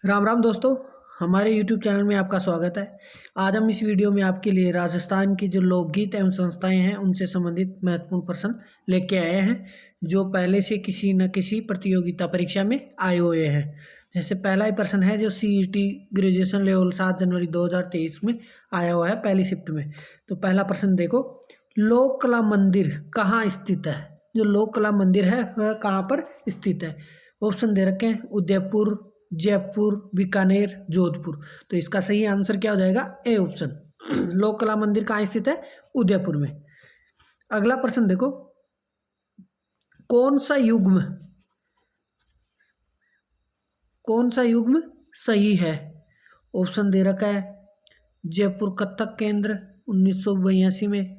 राम राम दोस्तों, हमारे YouTube channel में आपका स्वागत है। आज हम इस वीडियो में आपके लिए राजस्थान की जो लोकगीत एवं संस्थाएं हैं उनसे संबंधित महत्वपूर्ण प्रश्न लेके आए हैं, जो पहले से किसी न किसी प्रतियोगिता परीक्षा में आए हुए हैं। जैसे पहला ही प्रश्न है जो CET ग्रेजुएशन लेवल 7 जनवरी 2023 में आया हुआ है पहली शिफ्ट में। तो पहला प्रश्न देखो, लोक कला मंदिर कहाँ स्थित है? जो लोक कला मंदिर है वह कहाँ पर स्थित है? ऑप्शन दे रखे हैं उदयपुर, जयपुर, बीकानेर, जोधपुर। तो इसका सही आंसर क्या हो जाएगा? A option. लोक कला मंदिर कहाँ स्थित है? उदयपुर में। अगला प्रश्न देखो, कौन सा युग्म सही है? ऑप्शन दे रखा है जयपुर कथक केंद्र 1982 में,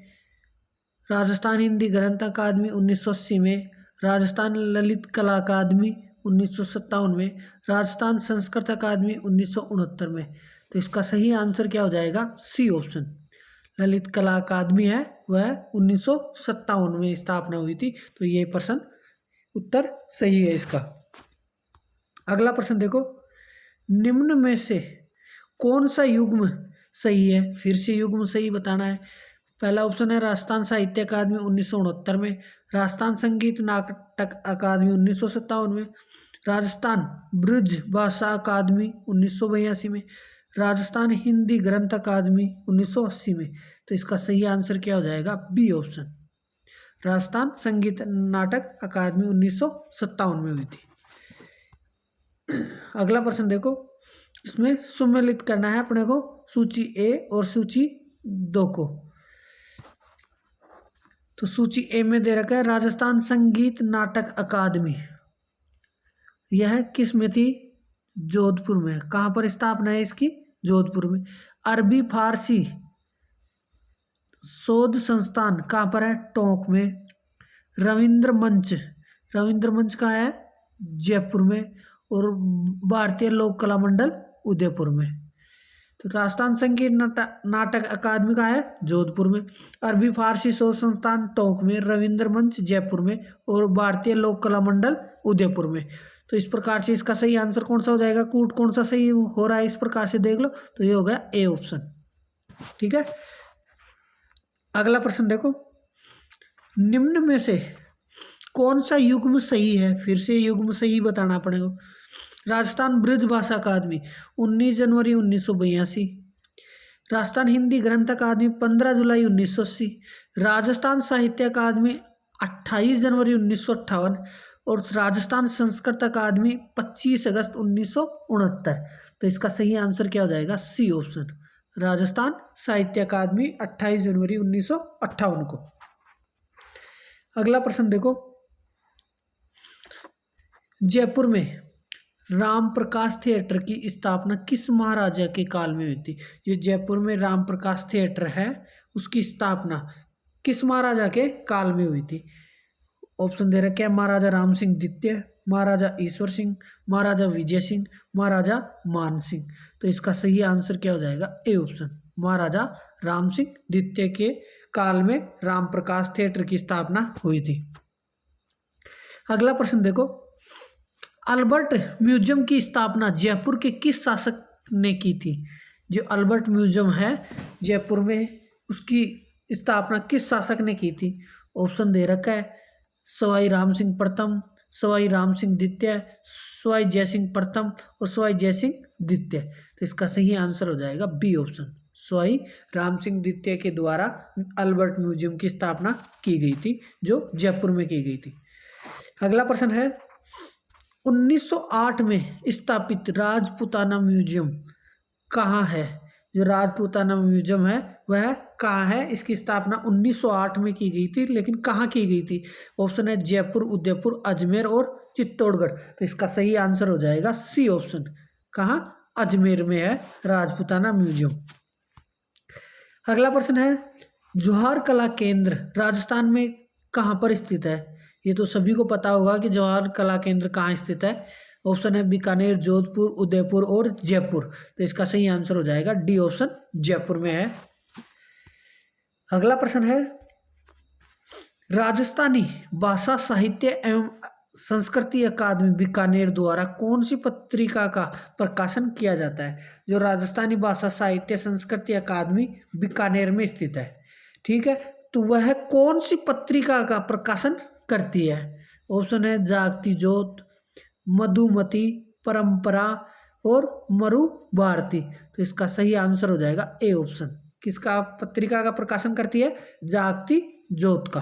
राजस्थान हिंदी ग्रंथ अकादमी 1980 में, राजस्थान ललित कला अकादमी 1957 में, राजस्थान संस्कृत अकादमी 1969 में। तो इसका सही आंसर क्या हो जाएगा? C option. ललित कला अकादमी है वह 1957 में स्थापना हुई थी। तो ये प्रश्न उत्तर सही है इसका। अगला प्रश्न देखो, निम्न में से कौन सा युग्म सही है? फिर से युग्म सही बताना है। पहला ऑप्शन है राजस्थान साहित्य अकादमी 1969 में, राजस्थान संगीत नाटक अकादमी 1957 में, राजस्थान ब्रज भाषा अकादमी 1982 में, राजस्थान हिंदी ग्रंथ अकादमी 1980 में। तो इसका सही आंसर क्या हो जाएगा? B option. राजस्थान संगीत नाटक अकादमी 1957 में हुई थी। अगला प्रश्न देखो, इसमें सम्मिलित करना है अपने को सूची ए और सूची 2 को। तो सूची ए में दे रखा है राजस्थान संगीत नाटक अकादमी। यह किस में थी? जोधपुर में। कहाँ पर स्थापना है इसकी? जोधपुर में। अरबी फारसी शोध संस्थान कहाँ पर है? टोंक में। रविंद्र मंच कहाँ है? जयपुर में। और भारतीय लोक कला मंडल उदयपुर में। तो राजस्थान संगीत नाटक अकादमी का है? जोधपुर में। अरबी फारसी शोध संस्थान टोंक में, रविंद्र मंच जयपुर में और भारतीय लोक कला मंडल उदयपुर में। तो इस प्रकार से इसका सही आंसर कौन सा हो जाएगा? कूट कौन सा सही हो रहा है इस प्रकार से देख लो। तो ये हो गया ए ऑप्शन। ठीक है। अगला प्रश्न देखो, निम्न में से कौन सा युग्म सही है? फिर से युग्म सही बताना पड़ेगा। राजस्थान ब्रज भाषा अकादमी 19 जनवरी 1982, राजस्थान हिंदी ग्रंथ अकादमी 15 जुलाई 1980, राजस्थान साहित्य अकादमी 28 जनवरी 1958 और राजस्थान संस्कृत अकादमी 25 अगस्त 1969। तो इसका सही आंसर क्या हो जाएगा? C option. राजस्थान साहित्य अकादमी 28 जनवरी 1958 को। अगला प्रश्न देखो, जयपुर में राम प्रकाश थिएटर की स्थापना किस महाराजा के काल में हुई थी? जो जयपुर में राम प्रकाश थिएटर है उसकी स्थापना किस महाराजा के काल में हुई थी? ऑप्शन दे रखे हैं महाराजा राम सिंह द्वितीय, महाराजा ईश्वर सिंह, महाराजा विजय सिंह, महाराजा मान सिंह। तो इसका सही आंसर क्या हो जाएगा? A option. महाराजा राम सिंह द्वितीय के काल में राम प्रकाश थिएटर की स्थापना हुई थी। अगला प्रश्न देखो, अल्बर्ट म्यूजियम की स्थापना जयपुर के किस शासक ने की थी? जो अल्बर्ट म्यूजियम है जयपुर में उसकी स्थापना किस शासक ने की थी? ऑप्शन दे रखा है सवाई राम सिंह प्रथम, सवाई राम सिंह द्वितीय, सवाई जय सिंह प्रथम और सवाई जय सिंह द्वितीय। तो इसका सही आंसर हो जाएगा बी ऑप्शन। सवाई राम सिंह द्वितीय के द्वारा अल्बर्ट म्यूजियम की स्थापना की गई थी जो जयपुर में की गई थी। अगला प्रश्न है, 1908 में स्थापित राजपूताना म्यूजियम कहाँ है? जो राजपूताना म्यूजियम है वह कहाँ है? इसकी स्थापना 1908 में की गई थी, लेकिन कहाँ की गई थी? ऑप्शन है जयपुर, उदयपुर, अजमेर और चित्तौड़गढ़। तो इसका सही आंसर हो जाएगा सी ऑप्शन। कहाँ? अजमेर में है राजपूताना म्यूजियम। अगला प्रश्न है, जवाहर कला केंद्र राजस्थान में कहाँ पर स्थित है? ये तो सभी को पता होगा कि जवाहर कला केंद्र कहाँ स्थित है। ऑप्शन है बीकानेर, जोधपुर, उदयपुर और जयपुर। तो इसका सही आंसर हो जाएगा डी ऑप्शन, जयपुर में है। अगला प्रश्न है, राजस्थानी भाषा साहित्य एवं संस्कृति अकादमी बीकानेर द्वारा कौन सी पत्रिका का प्रकाशन किया जाता है? जो राजस्थानी भाषा साहित्य संस्कृति अकादमी बीकानेर में स्थित है, ठीक है, तो वह कौन सी पत्रिका का प्रकाशन करती है? ऑप्शन है जागती ज्योत, मधुमती, परंपरा और मरु भारती। तो इसका सही आंसर हो जाएगा ए ऑप्शन। किसका पत्रिका का प्रकाशन करती है? जागती ज्योत का।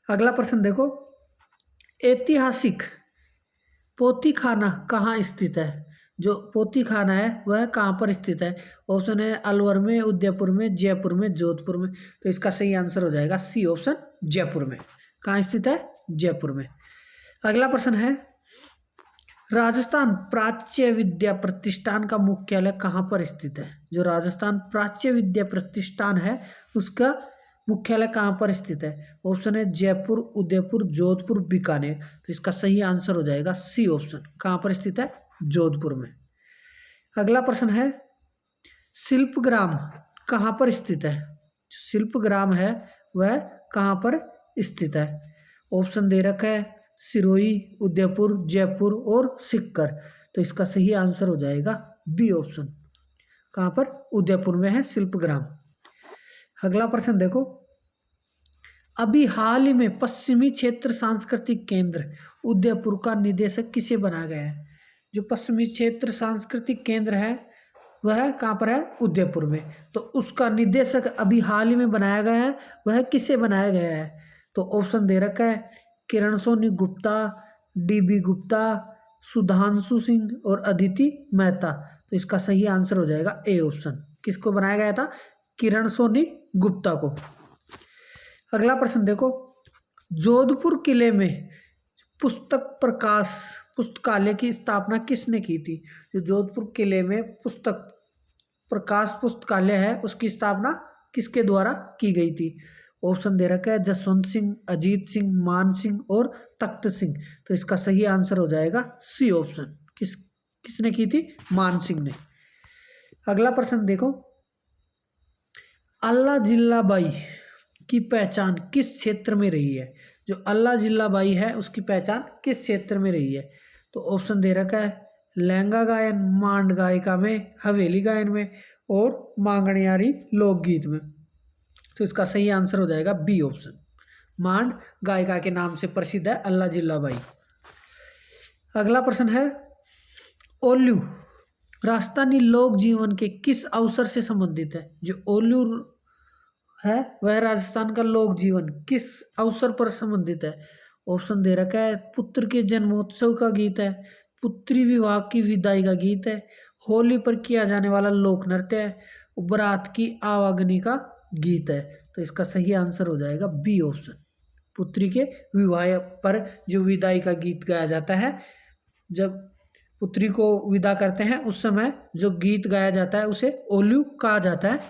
अगला प्रश्न देखो, ऐतिहासिक पोथीखाना कहाँ स्थित है? जो पोथीखाना है वह कहाँ पर स्थित है? ऑप्शन है अलवर में, उदयपुर में, जयपुर में, जोधपुर में। तो इसका सही आंसर हो जाएगा सी ऑप्शन, जयपुर में। कहाँ स्थित है? जयपुर में। अगला प्रश्न है, राजस्थान प्राच्य विद्या प्रतिष्ठान का मुख्यालय कहाँ पर स्थित है? जो राजस्थान प्राच्य विद्या प्रतिष्ठान है उसका मुख्यालय कहाँ पर स्थित है? ऑप्शन है जयपुर, उदयपुर, जोधपुर, बीकानेर। तो इसका सही आंसर हो जाएगा सी ऑप्शन। कहाँ पर स्थित है? जोधपुर में। अगला प्रश्न है, शिल्पग्राम कहाँ पर स्थित है? शिल्पग्राम है वह कहाँ पर स्थित है? ऑप्शन दे रखा है सिरोही, उदयपुर, जयपुर और सीकर। तो इसका सही आंसर हो जाएगा बी ऑप्शन। कहाँ पर? उदयपुर में है शिल्पग्राम। अगला प्रश्न देखो, अभी हाल ही में पश्चिमी क्षेत्र सांस्कृतिक केंद्र उदयपुर का निदेशक किसे बनाया गया है? जो पश्चिमी क्षेत्र सांस्कृतिक केंद्र है वह कहाँ पर है? उदयपुर में। तो उसका निदेशक अभी हाल ही में बनाया गया है, वह किसे बनाया गया है? तो ऑप्शन दे रखा है किरण सोनी गुप्ता, डीबी गुप्ता, सुधांशु सिंह और अदिति मेहता। तो इसका सही आंसर हो जाएगा ए ऑप्शन। किसको बनाया गया था? किरण सोनी गुप्ता को। अगला प्रश्न देखो, जोधपुर किले में पुस्तक प्रकाश पुस्तकालय की स्थापना किसने की थी? जो जोधपुर किले में पुस्तक प्रकाश पुस्तकालय है उसकी स्थापना किसके द्वारा की गई थी? ऑप्शन दे रखा है जसवंत सिंह, अजीत सिंह, मान सिंह और तख्त सिंह। तो इसका सही आंसर हो जाएगा सी ऑप्शन। किसने की थी? मान सिंह ने। अगला प्रश्न देखो, अल्लाह जिल्ला बाई की पहचान किस क्षेत्र में रही है? जो अल्लाह जिल्ला बाई है उसकी पहचान किस क्षेत्र में रही है? तो ऑप्शन दे रखा है लहंगा गायन, मांड गायिका में, हवेली गायन में और मांगणियारी लोकगीत में। तो इसका सही आंसर हो जाएगा बी ऑप्शन। मांड गायिका के नाम से प्रसिद्ध है अल्लाह जिल्ला बाई। अगला प्रश्न है, ओल्लू राजस्थानी लोक जीवन के किस अवसर से संबंधित है? जो ओल्लू है वह राजस्थान का लोक जीवन किस अवसर पर संबंधित है? ऑप्शन दे रखा है पुत्र के जन्मोत्सव का गीत है, पुत्री विवाह की विदाई का गीत है, होली पर किया जाने वाला लोक नृत्य है, बारात की आवागनी का गीत है। तो इसका सही आंसर हो जाएगा बी ऑप्शन। पुत्री के विवाह पर जो विदाई का गीत गाया जाता है, जब पुत्री को विदा करते हैं उस समय जो गीत गाया जाता है उसे ओल्लू कहा जाता है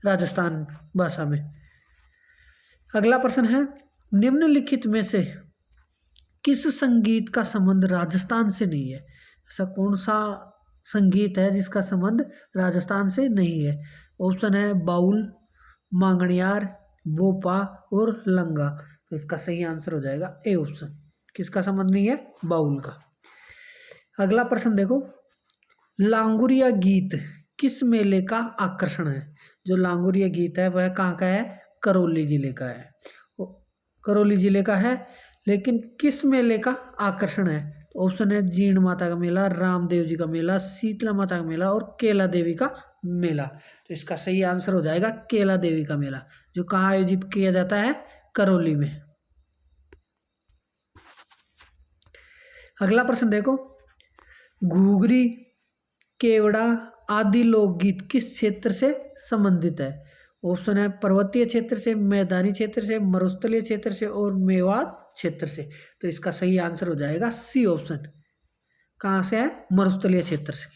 राजस्थान भाषा में। अगला प्रश्न है, निम्नलिखित में से किस संगीत का संबंध राजस्थान से नहीं है? ऐसा कौन सा संगीत है जिसका संबंध राजस्थान से नहीं है? ऑप्शन है बाउल, मांगणियार, बोपा और लंगा। तो इसका सही आंसर हो जाएगा ए ऑप्शन। किसका संबंध नहीं है? बाउल का। अगला प्रश्न देखो, लांगुरिया गीत किस मेले का आकर्षण है? जो लांगुरिया गीत है वह कहाँ का है? करौली जिले का है। करौली जिले का है, लेकिन किस मेले का आकर्षण है? तो ऑप्शन है जीण माता का मेला, रामदेव जी का मेला, शीतला माता का मेला और केला देवी का मेला। तो इसका सही आंसर हो जाएगा केला देवी का मेला, जो कहाँ आयोजित किया जाता है? करौली में। अगला प्रश्न देखो, घूघरी, केवड़ा आदि लोकगीत किस क्षेत्र से संबंधित है? ऑप्शन है पर्वतीय क्षेत्र से, मैदानी क्षेत्र से, मरुस्थलीय क्षेत्र से और मेवात क्षेत्र से। तो इसका सही आंसर हो जाएगा सी ऑप्शन। कहाँ से है? मरुस्थलीय क्षेत्र से।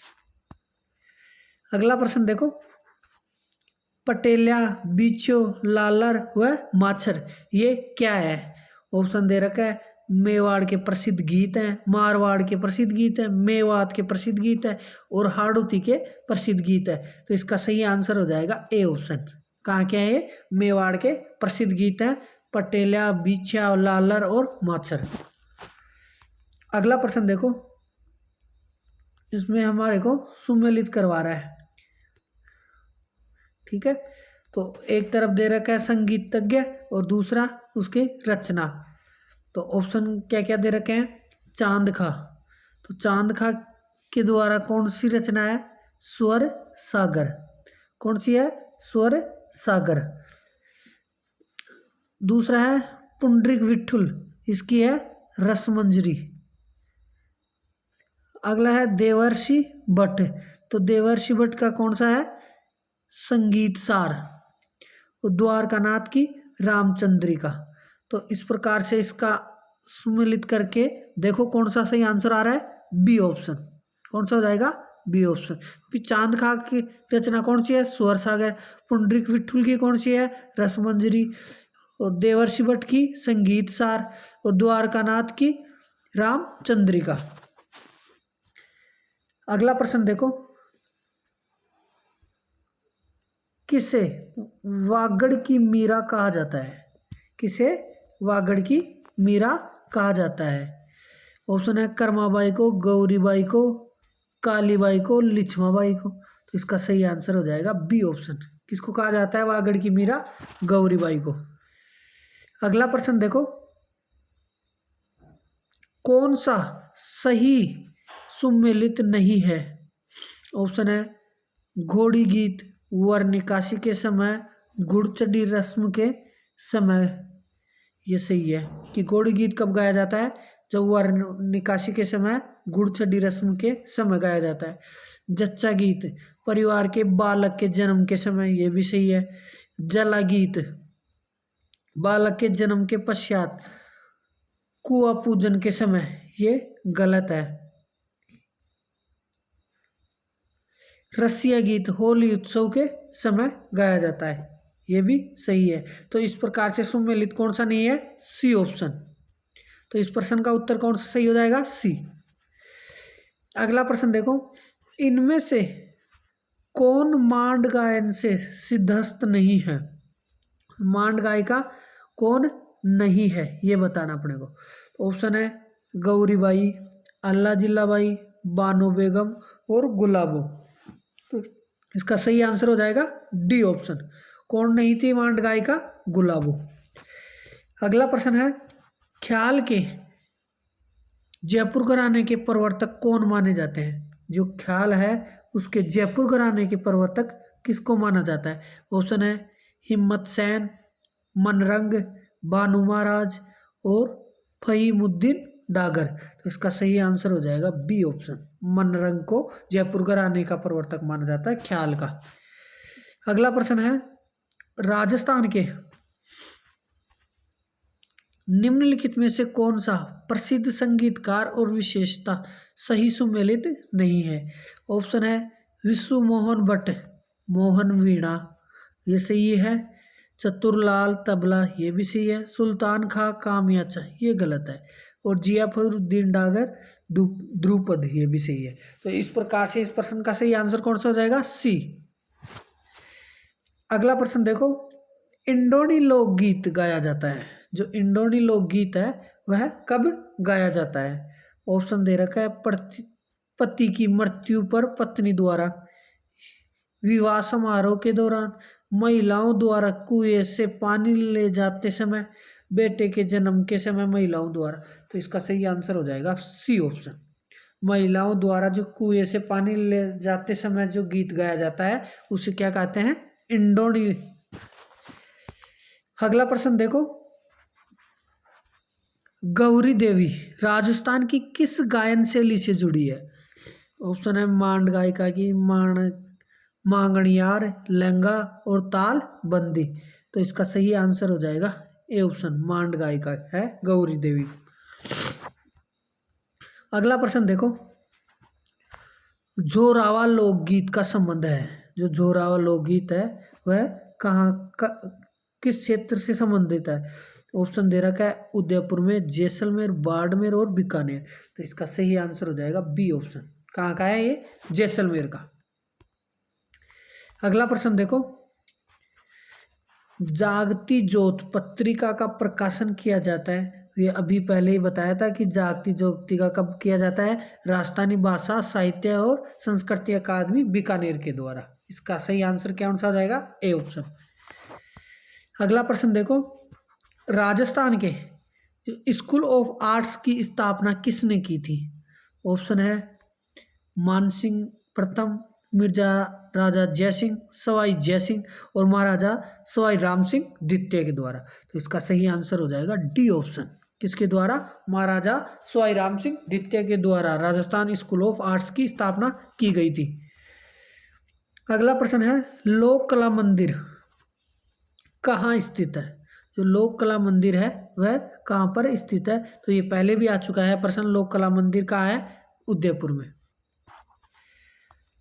अगला प्रश्न देखो, पटेलिया, बीछो, लालर व माछर ये क्या है? ऑप्शन दे रखा है मेवाड़ के प्रसिद्ध गीत हैं, मारवाड़ के प्रसिद्ध गीत हैं, मेवात के प्रसिद्ध गीत है और हाड़ौती के प्रसिद्ध गीत है। तो इसका सही आंसर हो जाएगा ए ऑप्शन। कहाँ क्या है ये? मेवाड़ के प्रसिद्ध गीत हैं, पटेलिया, बीछा, लालर और माछर। अगला प्रश्न देखो, इसमें हमारे को सुमेलित करवा रहा है। ठीक है, तो एक तरफ दे रखा है संगीतज्ञ और दूसरा उसकी रचना। तो ऑप्शन क्या क्या दे रखे हैं? चांद खा, तो चांद खा के द्वारा कौन सी रचना है? स्वर सागर। कौन सी है? स्वर सागर। दूसरा है पुंडरीक विठुल, इसकी है रसमंजरी। अगला है देवर्षि भट्ट, तो देवर्षि भट्ट का कौन सा है? संगीत सार। और द्वारकानाथ की रामचंद्रिका। तो इस प्रकार से इसका सुमेलित करके देखो कौन सा सही आंसर आ रहा है? B option. कौन सा हो जाएगा? B option. क्योंकि चांद खा की रचना कौन सी है? स्वर सागर। पुंडरीक विठुल की कौन सी है? रसमंजरी। और देवर्षि भट्ट की संगीत सार। और द्वारकानाथ की रामचंद्रिका। अगला प्रश्न देखो, किसे वागड़ की मीरा कहा जाता है? किसे वागड़ की मीरा कहा जाता है? ऑप्शन है कर्माबाई को, गौरीबाई को, कालीबाई को, लिच्छमाबाई को। तो इसका सही आंसर हो जाएगा बी ऑप्शन। किसको कहा जाता है वागड़ की मीरा? गौरीबाई को। अगला प्रश्न देखो, कौन सा सही सुमेलित नहीं है? ऑप्शन है घोड़ी गीत वर निकासी के समय, घुड़चढ़ी रस्म के समय। ये सही है कि घोड़ी गीत कब गाया जाता है? जब वर निकासी के समय, घुड़चढ़ी रस्म के समय गाया जाता है। जच्चा गीत परिवार के बालक के जन्म के समय, ये भी सही है। जला गीत बालक के जन्म के पश्चात, कुआ पूजन के समय, ये गलत है। रसिया गीत होली उत्सव के समय गाया जाता है, ये भी सही है। तो इस प्रकार से सुमेलित कौन सा नहीं है? C option. तो इस प्रश्न का उत्तर कौन सा सही हो जाएगा? सी। अगला प्रश्न देखो, इनमें से कौन मांड गायन से सिद्धस्त नहीं है? मांड गायिका कौन नहीं है, ये बताना अपने को। ऑप्शन है गौरीबाई, अल्लाह जिल्लाबाई, बानो बेगम और गुलाबो। तो इसका सही आंसर हो जाएगा डी ऑप्शन। कौन नहीं थी मांड गायिका? गुलाबो। अगला प्रश्न है, ख्याल के जयपुर घराने के प्रवर्तक कौन माने जाते हैं? जो ख्याल है उसके जयपुर घराने के प्रवर्तक किसको माना जाता है? ऑप्शन है हिम्मत सेन, मनरंग, बानू महाराज और फहीमुद्दीन डागर। तो इसका सही आंसर हो जाएगा बी ऑप्शन। मनरंग को जयपुर घराने का प्रवर्तक माना जाता है ख्याल का। अगला प्रश्न है, राजस्थान के निम्नलिखित में से कौन सा प्रसिद्ध संगीतकार और विशेषता सही सुमेलित नहीं है? ऑप्शन है विश्व मोहन भट्ट, मोहन वीणा, ये सही है। चतुरलाल तबला, ये भी सही है। सुल्तान खां कामयाचा, ये गलत है। और जियाफरुद्दीन डागर ध्रुपद, ये भी सही है। तो इस प्रकार से इस प्रश्न का सही आंसर कौन सा हो जाएगा? सी। अगला प्रश्न देखो, इंडोनी लोकगीत गाया जाता है, जो इंडोनी लोकगीत है वह कब गाया जाता है? ऑप्शन दे रखा है पति की मृत्यु पर पत्नी द्वारा, विवाह समारोह के दौरान, महिलाओं द्वारा कुएं से पानी ले जाते समय, बेटे के जन्म के समय महिलाओं द्वारा। तो इसका सही आंसर हो जाएगा सी ऑप्शन। महिलाओं द्वारा जो कुएं से पानी ले जाते समय जो गीत गाया जाता है उसे क्या कहते हैं? इंडोनी। अगला प्रश्न देखो, गौरी देवी राजस्थान की किस गायन शैली से जुड़ी है? ऑप्शन है मांड गायिका की, मांगणियार, लहंगा और ताल बंदी। तो इसका सही आंसर हो जाएगा ए ऑप्शन, मांड गायिका है गौरी देवी। अगला प्रश्न देखो, जोरावा लोकगीत का संबंध है, जो जोरावा लोकगीत है वह किस क्षेत्र से संबंधित है? ऑप्शन दे रखा है उदयपुर में, जैसलमेर, बाड़मेर और बीकानेर। तो इसका सही आंसर हो जाएगा बी ऑप्शन। कहाँ का है ये? जैसलमेर का। अगला प्रश्न देखो, जागती ज्योत पत्रिका का प्रकाशन किया जाता है ये अभी पहले ही बताया था कि जागती ज्योति का कब किया जाता है, राजस्थानी भाषा साहित्य और संस्कृति अकादमी बीकानेर के द्वारा। इसका सही आंसर क्या आंसर आ जाएगा, ए ऑप्शन। अगला प्रश्न देखो, राजस्थान के जो स्कूल ऑफ आर्ट्स की स्थापना किसने की थी? ऑप्शन है मानसिंह प्रथम, मिर्जा राजा जयसिंह, सवाई जयसिंह और महाराजा सवाई राम सिंह द्वितीय के द्वारा। तो इसका सही आंसर हो जाएगा डी ऑप्शन। किसके द्वारा? महाराजा सवाई राम सिंह द्वितीय के द्वारा राजस्थान स्कूल ऑफ आर्ट्स की स्थापना की गई थी। अगला प्रश्न है, लोक कला मंदिर कहाँ स्थित है? जो लोक कला मंदिर है वह कहाँ पर स्थित है? तो ये पहले भी आ चुका है प्रश्न, लोक कला मंदिर कहाँ है? उदयपुर में।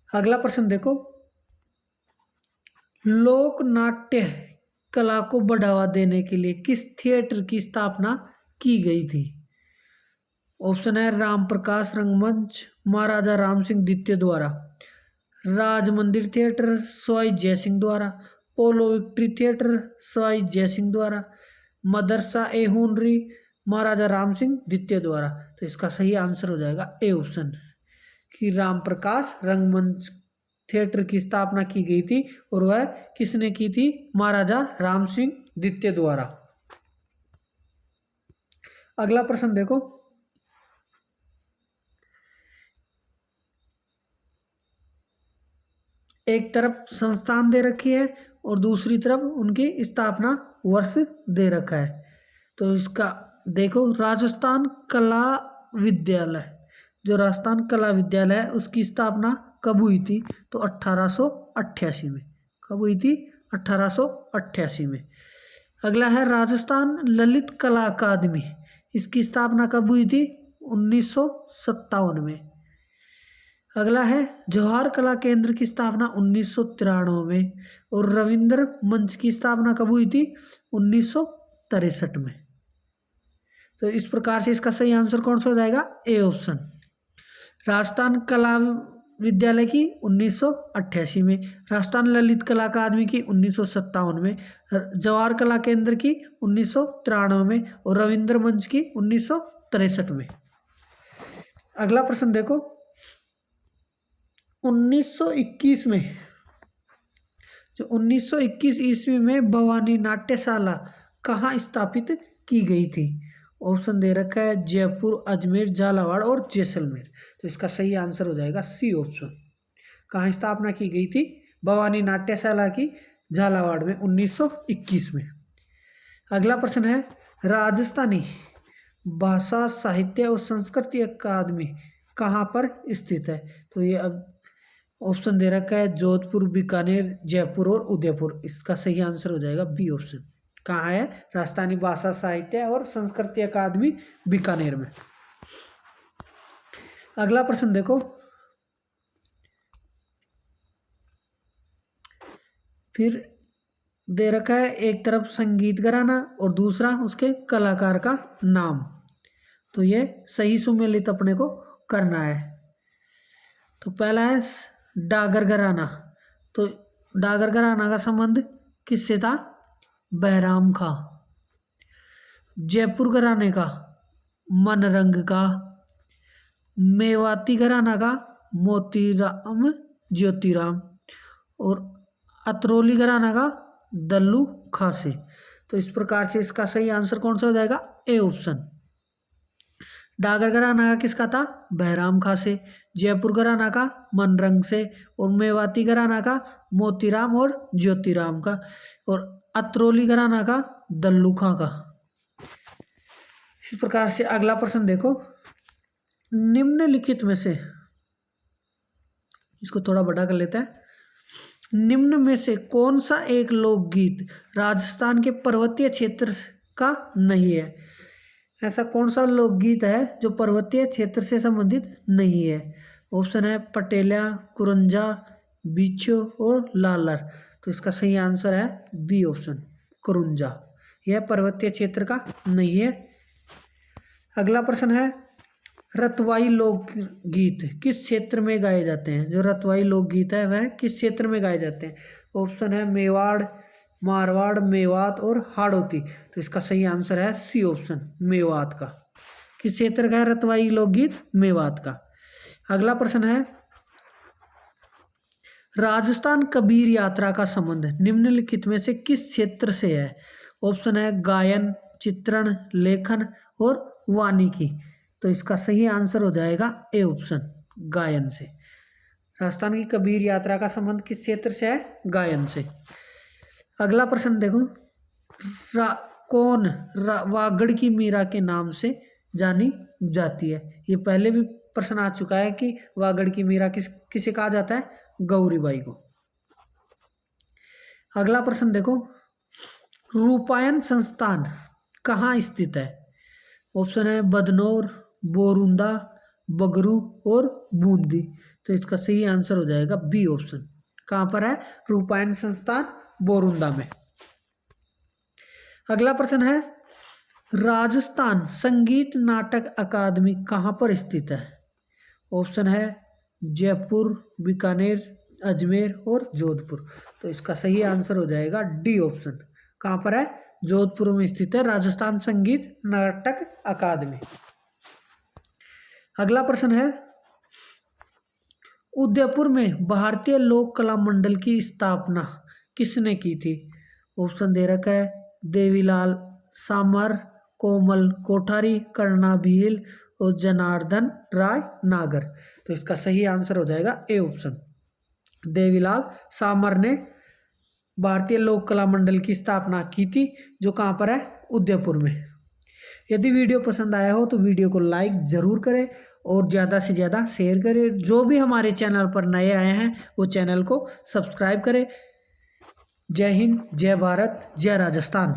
अगला प्रश्न देखो, लोक नाट्य कला को बढ़ावा देने के लिए किस थिएटर की स्थापना की गई थी? ऑप्शन है राम प्रकाश रंगमंच, महाराजा राम सिंह द्वितीय द्वारा, राज मंदिर थिएटर सवाई जयसिंह द्वारा, पोलो विक्ट्री थिएटर सवाई जयसिंह द्वारा, मदरसा ए हुनरी महाराजा राम सिंह द्वितीय द्वारा। तो इसका सही आंसर हो जाएगा ए ऑप्शन, कि राम प्रकाश रंगमंच थिएटर की स्थापना की गई थी और वह किसने की थी? महाराजा राम सिंह द्वितीय द्वारा। अगला प्रश्न देखो, एक तरफ संस्थान दे रखी है और दूसरी तरफ उनकी स्थापना वर्ष दे रखा है। तो इसका देखो, राजस्थान कला विद्यालय, जो राजस्थान कला विद्यालय है उसकी स्थापना कब हुई थी? तो 1888 में। कब हुई थी? 1888 में। अगला है राजस्थान ललित कला अकादमी, इसकी स्थापना कब हुई थी? 1957 में। अगला है जवाहर कला केंद्र की स्थापना 1993 में और रविंद्र मंच की स्थापना कब हुई थी? 1963 में। तो इस प्रकार से इसका सही आंसर कौन सा हो जाएगा? A option. राजस्थान कला विद्यालय की 1988 में, राजस्थान ललित कला अकादमी की 1957 में, जवाहर कला केंद्र की 1993 में और रविंद्र मंच की 1963 में। अगला प्रश्न देखो, 1921 में, जो 1921 ईस्वी में भवानी नाट्यशाला कहाँ स्थापित की गई थी? ऑप्शन दे रखा है जयपुर, अजमेर, झालावाड़ और जैसलमेर। तो इसका सही आंसर हो जाएगा सी ऑप्शन। कहाँ स्थापना की गई थी? भवानी नाट्यशाला की झालावाड़ में 1921 में। अगला प्रश्न है, राजस्थानी भाषा साहित्य और संस्कृति अकादमी कहाँ पर स्थित है? तो ये अब ऑप्शन दे रखा है जोधपुर, बीकानेर, जयपुर और उदयपुर। इसका सही आंसर हो जाएगा बी ऑप्शन। कहाँ है? राजस्थानी भाषा साहित्य और संस्कृति अकादमी बीकानेर में। अगला प्रश्न देखो, फिर दे रखा है एक तरफ संगीत घराना और दूसरा उसके कलाकार का नाम। तो ये सही सुमेलित अपने को करना है। तो पहला है डागर घराना। तो डागर घराना का संबंध किससे था? बहराम खां। जयपुर घराने का मनरंग का, मेवाती घराना का मोतीराम ज्योतिराम और अतरौली घराना का दल्लू खासे। तो इस प्रकार से इसका सही आंसर कौन सा हो जाएगा? A option. डागर घराना का किसका था? बहराम खां से। जयपुर घराना का मनरंग से और मेवाती घराना का मोतीराम और ज्योतिराम का और अतरौली घराना का दल्लू खां का। इस प्रकार से अगला प्रश्न देखो, निम्नलिखित में से, इसको थोड़ा बड़ा कर लेते हैं, निम्न में से कौन सा एक लोकगीत राजस्थान के पर्वतीय क्षेत्र का नहीं है? ऐसा कौन सा लोकगीत है जो पर्वतीय क्षेत्र से संबंधित नहीं है? ऑप्शन है पटेलिया, कुरंजा, बिच्छो और लालर। तो इसका सही आंसर है बी ऑप्शन, कुरंजा। यह पर्वतीय क्षेत्र का नहीं है। अगला प्रश्न है, रतवाई लोकगीत किस क्षेत्र में गाए जाते हैं? जो रतवाई लोकगीत है वह किस क्षेत्र में गाए जाते हैं? ऑप्शन है मेवाड़, मारवाड़, मेवात और हाड़ौती। तो इसका सही आंसर है सी ऑप्शन, मेवात का। किस क्षेत्र का है रतवाई लोकगीत? मेवात का। अगला प्रश्न है, राजस्थान कबीर यात्रा का संबंध निम्नलिखित में से किस क्षेत्र से है? ऑप्शन है गायन, चित्रण, लेखन और वानिकी। तो इसका सही आंसर हो जाएगा ए ऑप्शन, गायन से। राजस्थान की कबीर यात्रा का संबंध किस क्षेत्र से है? गायन से। अगला प्रश्न देखो, वागड़ की मीरा के नाम से जानी जाती है? ये पहले भी प्रश्न आ चुका है कि वागड़ की मीरा किसे कहा जाता है? गौरीबाई को। अगला प्रश्न देखो, रूपायन संस्थान कहाँ स्थित है? ऑप्शन है बदनौर, बोरुंदा, बगरू और बूंदी। तो इसका सही आंसर हो जाएगा बी ऑप्शन। कहाँ पर है रूपायन संस्थान? बोरुंदा में। अगला प्रश्न है, राजस्थान संगीत नाटक अकादमी कहाँ पर स्थित है? ऑप्शन है जयपुर, बीकानेर, अजमेर और जोधपुर। तो इसका सही आंसर हो जाएगा डी ऑप्शन। कहाँ पर है? जोधपुर में स्थित है राजस्थान संगीत नाटक अकादमी। अगला प्रश्न है, उदयपुर में भारतीय लोक कला मंडल की स्थापना किसने की थी? ऑप्शन दे रखा है देवीलाल सामर, कोमल कोठारी, कर्णा भील और जनार्दन राय नागर। तो इसका सही आंसर हो जाएगा ए ऑप्शन, देवीलाल सामर ने भारतीय लोक कला मंडल की स्थापना की थी, जो कहाँ पर है? उदयपुर में। यदि वीडियो पसंद आया हो तो वीडियो को लाइक ज़रूर करें और ज़्यादा से ज़्यादा शेयर करें। जो भी हमारे चैनल पर नए आए हैं वो चैनल को सब्सक्राइब करें। जय हिंद, जय भारत, जय राजस्थान।